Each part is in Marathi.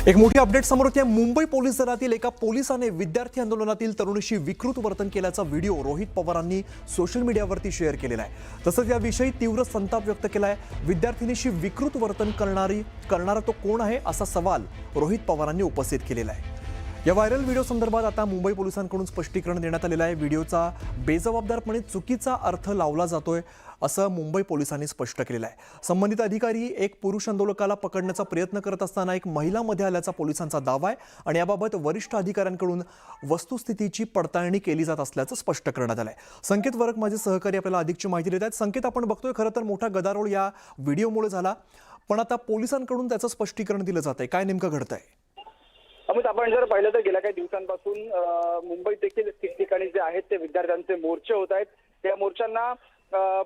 एक मोठी अपडेट समोर येते। मुंबई पोलीस दलातील एका पोलिसाने विद्यार्थी आंदोलनातील तरुणीशी विकृत वर्तन केल्याचा व्हिडिओ रोहित पवारांनी सोशल मीडियावरती शेअर केलेला आहे। तसंच याविषयी तीव्र संताप व्यक्त केला आहे। विद्यार्थिनीशी विकृत वर्तन करणारा तो कोण आहे असा सवाल रोहित पवारांनी उपस्थित केलेला आहे। या व्हायरल व्हिडिओ संदर्भात आता मुंबई पोलिसांकडून स्पष्टीकरण देण्यात आलेलं आहे। व्हिडिओचा बेजबाबदारपणे चुकीचा अर्थ लावला जातोय असं मुंबई पोलिसांनी स्पष्ट केलेलं आहे। संबंधित अधिकारी एक पुरुष आंदोलकाला पकडण्याचा प्रयत्न करत असताना एक महिला मध्ये आल्याचा पोलिसांचा दावा आहे आणि याबाबत वरिष्ठ अधिकाऱ्यांकडून वस्तुस्थितीची पडताळणी केली जात असल्याचं स्पष्ट करण्यात आलं आहे। संकेत वर्क माझे सहकारी आपल्याला अधिकची माहिती देत आहेत। संकेत, आपण बघतोय खरं तर मोठा गदारोळ या व्हिडिओमुळे झाला, पण आता पोलिसांकडून त्याचं स्पष्टीकरण दिलं जात आहे। काय नेमकं घडतंय? अमित, आपण जर पाहिलं तर गेल्या काही दिवसांपासून मुंबईत देखील ठिकठिकाणी जे आहेत ते विद्यार्थ्यांचे मोर्चे होत आहेत। त्या मोर्चांना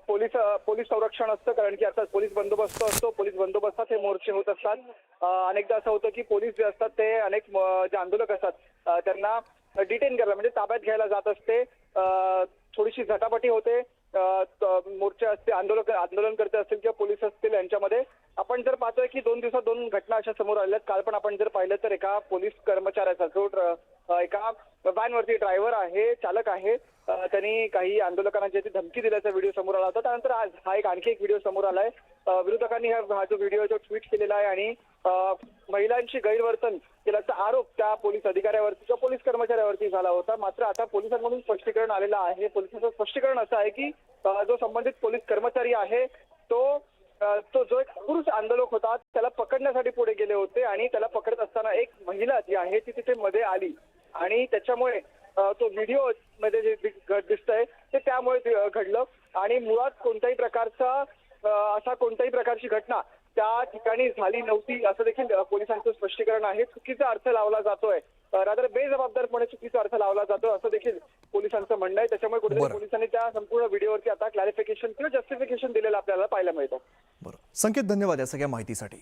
पोलीस संरक्षण असतं, कारण की अर्थात पोलीस बंदोबस्त असतो। पोलीस बंदोबस्तात हे मोर्चे होत असतात। अनेकदा असं होतं की पोलीस जे असतात ते अनेक जे आंदोलक असतात त्यांना डिटेन करायला म्हणजे ताब्यात घ्यायला जात असते। थोडीशी झटापटी होते। मोर्चे असते, आंदोलनकर्ते असतील किंवा पोलीस असतील यांच्यामध्ये। आपण जर पाहतोय की 2 दिवसात 2 घटना अशा समोर आल्यात। काल पण आपण जर पाहिलं तर एका पोलीस कर्मचाऱ्याचा जो एका व्हॅनवरती ड्रायव्हर आहे, चालक आहे, त्यांनी काही आंदोलकांना ज्याची धमकी दिल्याचा व्हिडिओ समोर आला होता। त्यानंतर आज हा आणखी एक व्हिडिओ समोर आलाय। विरोधकांनी हा जो व्हिडिओ ट्विट केलेला आहे आणि महिलांची गैरवर्तन केल्याचा आरोप त्या पोलीस अधिकाऱ्यावरती किंवा पोलीस कर्मचाऱ्यावरती झाला होता। मात्र आता पोलिसांकडून स्पष्टीकरण आलेलं आहे। पोलिसांचं स्पष्टीकरण असं आहे की जो संबंधित पोलीस कर्मचारी आहे तो जो एक पुरुष आंदोलक होता त्याला पकडण्यासाठी पुढे गेले होते आणि त्याला पकडत असताना एक महिला जी आहे ती तिथे मध्ये आली आणि त्याच्यामुळे तो व्हिडिओ मध्ये जे दिसतंय ते त्यामुळे घडलं आणि मुळात कोणत्याही प्रकारची घटना त्या ठिकाणी झाली नव्हती असं देखील पोलिसांचं स्पष्टीकरण आहे। चुकीचा अर्थ लावला जातोय, रादर बेजबाबदारपणे चुकीचा अर्थ लावला जातो असं देखील पोलिसांचं म्हणणं आहे। त्याच्यामुळे कुठेतरी पोलिसांनी त्या संपूर्ण व्हिडिओवरती आता क्लॅरिफिकेशन किंवा जस्टिफिकेशन दिलेलं आपल्याला पाहायला मिळतं। बरं संकेत, धन्यवाद या सगळ्या माहितीसाठी।